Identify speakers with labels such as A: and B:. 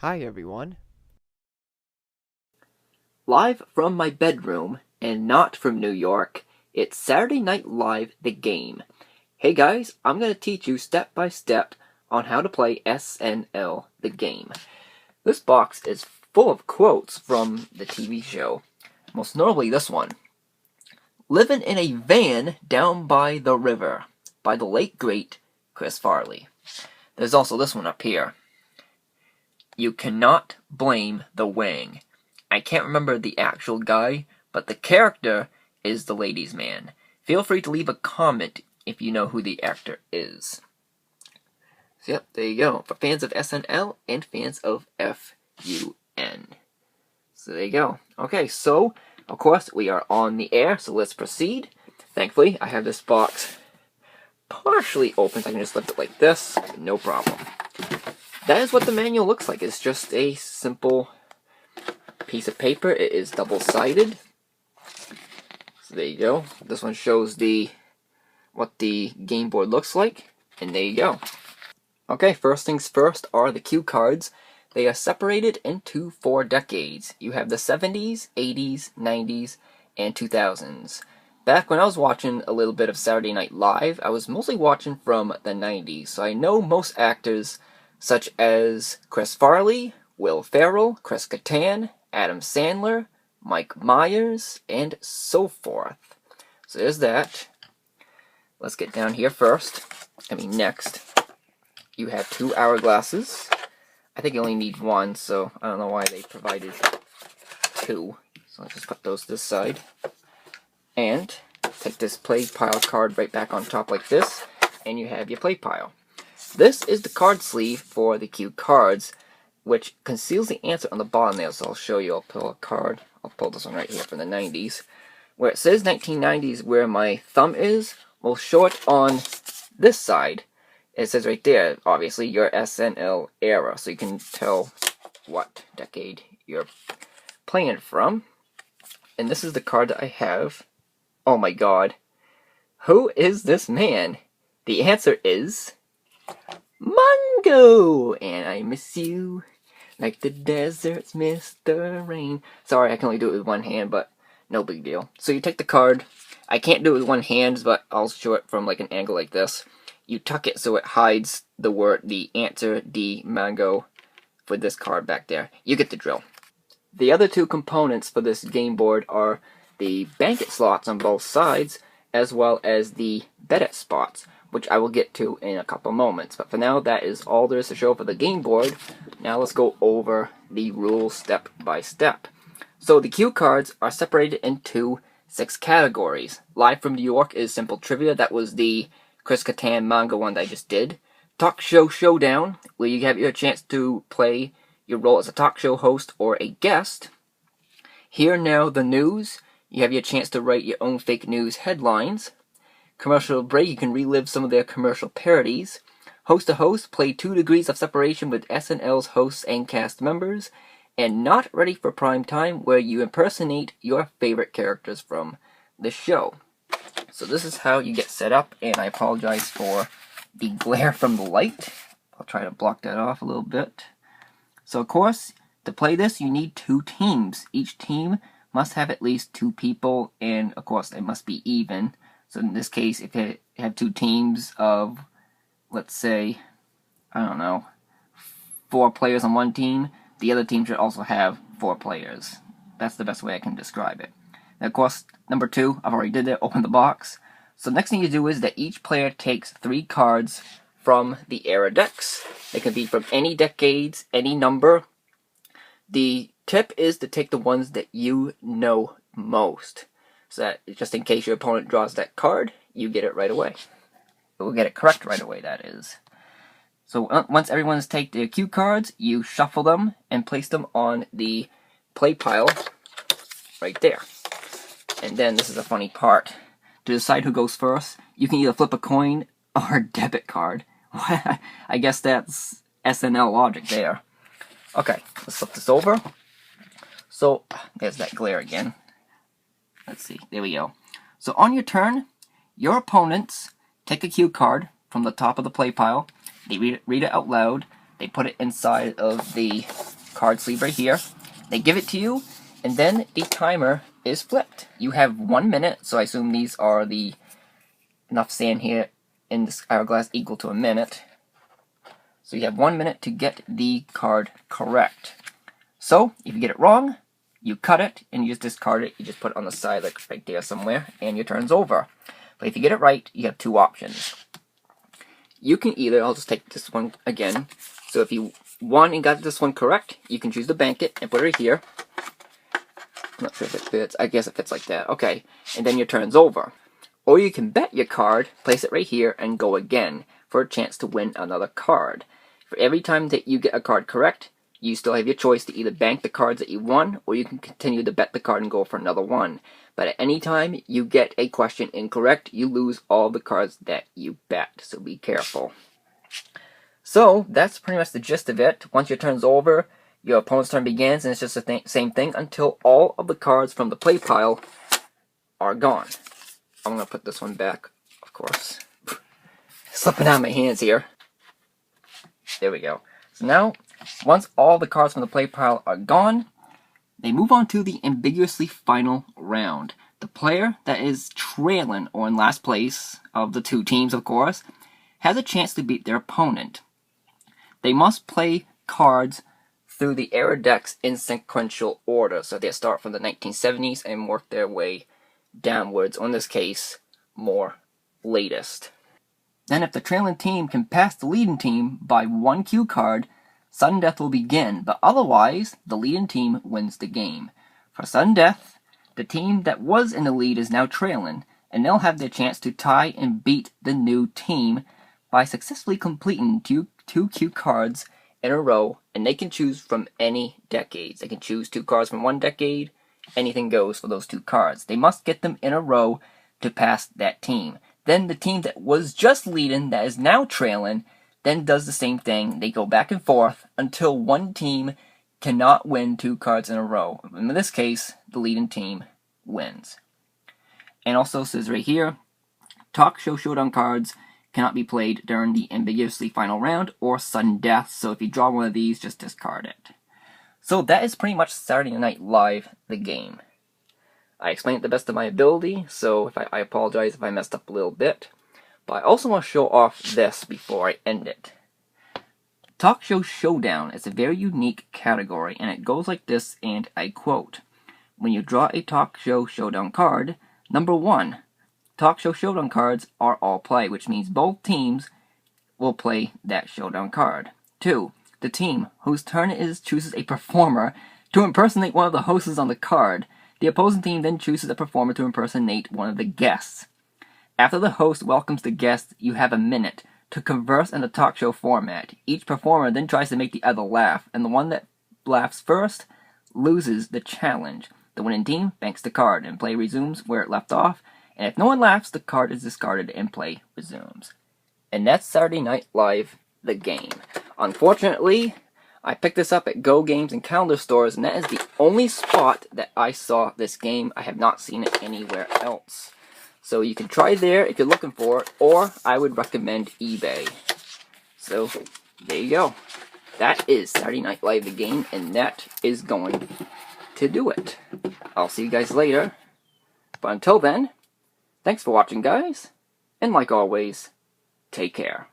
A: Hi everyone.
B: Live from my bedroom, and not from New York, it's Saturday Night Live the game. Hey guys, I'm going to teach you step by step on how to play SNL the game. This box is full of quotes from the TV show, most notably this one. Living in a van down by the river, by the late great Chris Farley. There's also this one up here. You cannot blame the wang. I can't remember the actual guy, but the character is the ladies' man. Feel free to leave a comment if you know who the actor is. So yep, there you go. For fans of SNL and fans of FUN. So there you go. Okay, so, of course, we are on the air, so let's proceed. Thankfully, I have this box partially open, so I can just lift it like this. No problem. That is what the manual looks like. It's just a simple piece of paper. It is double-sided. So there you go. This one shows what the game board looks like, and there you go. Okay, first things first are the cue cards. They are separated into 4 decades. You have the 70s, 80s, 90s, and 2000s. Back when I was watching a little bit of Saturday Night Live, I was mostly watching from the 90s, so I know most actors such as Chris Farley, Will Ferrell, Chris Kattan, Adam Sandler, Mike Myers, and so forth. So there's that. Let's get down here next. You have 2 hourglasses. I think you only need 1, so I don't know why they provided 2. So let's just put those to this side. And take this play pile card right back on top like this, and you have your play pile. This is the card sleeve for the cue cards, which conceals the answer on the bottom there, so I'll show you. I'll pull a card. I'll pull this one right here from the 90s. Where it says 1990s, where my thumb is, we'll show it on this side. It says right there, obviously, your SNL era, so you can tell what decade you're playing from. And this is the card that I have. Oh my god. Who is this man? The answer is Mungo! And I miss you like the deserts miss the rain. Sorry, I can only do it with one hand, but no big deal. So you take the card. I can't do it with one hand, but I'll show it from like an angle like this. You tuck it so it hides the answer, the mango, for this card back there. You get the drill. The other 2 components for this game board are the banket slots on both sides, as well as the bet spots, which I will get to in a couple moments. But for now, that is all there is to show for the game board. Now let's go over the rules step by step. So the cue cards are separated into 6 categories. Live from New York is Simple Trivia. That was the Chris Kattan manga one that I just did. Talk Show Showdown, where you have your chance to play your role as a talk show host or a guest. Here Now the News, you have your chance to write your own fake news headlines. Commercial Break, you can relive some of their commercial parodies. Host to Host, play 2 Degrees of Separation with SNL's hosts and cast members. And Not Ready for Prime Time, where you impersonate your favorite characters from the show. So this is how you get set up, and I apologize for the glare from the light. I'll try to block that off a little bit. So of course, to play this, you need 2 teams. Each team must have at least 2 people, and of course, they must be even. So in this case, if you have 2 teams of, let's say, I don't know, 4 players on one team, the other team should also have 4 players. That's the best way I can describe it. And of course, number 2, I've already did it, open the box. So next thing you do is that each player takes 3 cards from the era decks. They can be from any decades, any number. The tip is to take the ones that you know most. So that just in case your opponent draws that card, you get it right away. We'll get it correct right away, that is. So once everyone's taken their cue cards, you shuffle them and place them on the play pile right there. And then this is a funny part. To decide who goes first, you can either flip a coin or a debit card. I guess that's SNL logic there. Okay, let's flip this over. So, there's that glare again. Let's see, there we go. So on your turn, your opponents take a cue card from the top of the play pile. They read it out loud. They put it inside of the card sleeve right here. They give it to you, and then the timer is flipped. You have 1 minute, so I assume these are the enough sand here in this hourglass equal to a minute. So you have 1 minute to get the card correct. So if you get it wrong, you cut it and you just discard it. You just put it on the side, like right there somewhere, and your turn's over. But if you get it right, you have two options. You can either, I'll just take this one again. So if you won and got this one correct, you can choose to bank it and put it right here. I'm not sure if it fits. I guess it fits like that. Okay. And then your turn's over. Or you can bet your card, place it right here, and go again for a chance to win another card. For every time that you get a card correct, you still have your choice to either bank the cards that you won, or you can continue to bet the card and go for another one. But at any time you get a question incorrect, you lose all the cards that you bet, so be careful. So, that's pretty much the gist of it. Once your turn's over, your opponent's turn begins, and it's just the same thing until all of the cards from the play pile are gone. I'm going to put this one back, of course. Slipping out of my hands here. There we go. So now, once all the cards from the play pile are gone, they move on to the ambiguously final round. The player that is trailing, or in last place of the two teams, of course, has a chance to beat their opponent. They must play cards through the era decks in sequential order. So they start from the 1970s and work their way downwards, or in this case, more latest. Then if the trailing team can pass the leading team by one cue card, sudden death will begin, but otherwise, the leading team wins the game. For sudden death, the team that was in the lead is now trailing, and they'll have their chance to tie and beat the new team by successfully completing two cue cards in a row, and they can choose from any decades. They can choose 2 cards from one decade. Anything goes for those 2 cards. They must get them in a row to pass that team. Then the team that was just leading, that is now trailing, then does the same thing. They go back and forth until one team cannot win 2 cards in a row. In this case, the leading team wins. And also says right here, talk show showdown cards cannot be played during the ambiguously final round or sudden death. So if you draw one of these, just discard it. So that is pretty much Saturday Night Live, the game. I explained it the best of my ability, so if I apologize if I messed up a little bit. But I also want to show off this before I end it. Talk Show Showdown is a very unique category, and it goes like this, and I quote, when you draw a Talk Show Showdown card, number 1, Talk Show Showdown cards are all play, which means both teams will play that Showdown card. 2, the team whose turn it is chooses a performer to impersonate one of the hosts on the card. The opposing team then chooses a performer to impersonate one of the guests. After the host welcomes the guest, you have a minute to converse in the talk show format. Each performer then tries to make the other laugh, and the one that laughs first loses the challenge. The winning team banks the card, and play resumes where it left off, and if no one laughs, the card is discarded and play resumes. And that's Saturday Night Live, the game. Unfortunately, I picked this up at Go Games and Calendar stores, and that is the only spot that I saw this game. I have not seen it anywhere else. So you can try there if you're looking for it, or I would recommend eBay. So, there you go. That is Saturday Night Live, the game, and that is going to do it. I'll see you guys later. But until then, thanks for watching, guys. And like always, take care.